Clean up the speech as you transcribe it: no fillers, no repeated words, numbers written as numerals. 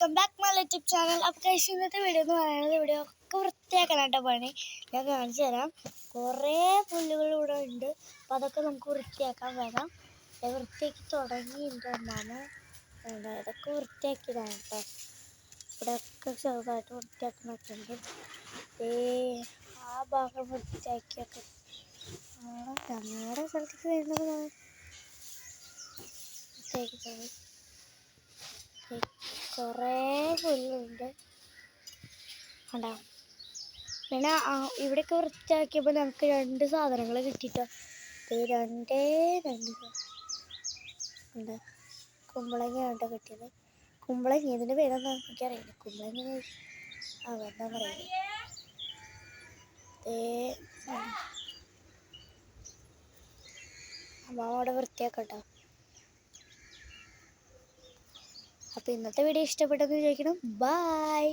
Welcome back my YouTube channel. അപ്പോൾ കഴിച്ച് ഇന്നത്തെ വീഡിയോ എന്ന് പറയുന്നത് ഇവിടെ ഒക്കെ വൃത്തിയാക്കാനായിട്ട് പണി. ഞാൻ കാണിച്ചു തരാം. കുറേ പുല്ലുകൾ ഇവിടെ ഉണ്ട്. അപ്പോൾ അതൊക്കെ നമുക്ക് വൃത്തിയാക്കാൻ വരാം. വൃത്തിയാക്കി തുടങ്ങിയിട്ടുണ്ട് അമ്മാമ. ഇതൊക്കെ വൃത്തിയാക്കിയതാണ് കേട്ടോ. ഇവിടെയൊക്കെ ചെറുതായിട്ട് വൃത്തിയാക്കുന്നൊക്കെ ഉണ്ട്. ആ ഭാഗം വൃത്തിയാക്കിയൊക്കെ ഞങ്ങളുടെ സ്ഥലത്തേക്ക് വരുന്നത് വൃത്തിയാക്കി കുറേ പുല്ലുണ്ട് കണ്ടോ. പിന്നെ ഇവിടെയൊക്കെ വൃത്തിയാക്കിയപ്പോൾ നമുക്ക് രണ്ട് സാധനങ്ങൾ കിട്ടിയിട്ടോ. രണ്ടേ ഉണ്ട്. കുമ്പളങ്ങയാണ് കേട്ടോ കിട്ടിയത്. കുമ്പളങ്ങ ഇതിൻ്റെ പേരെന്താ എനിക്കറിയില്ല. കുമ്പളങ്ങ എന്താ പറയുക. അമ്മ അവിടെ വൃത്തിയാക്കട്ടോ. അപ്പോൾ ഇന്നത്തെ വീഡിയോ ഇഷ്ടപ്പെട്ടെന്ന് വിചാരിക്കണം. ബൈ.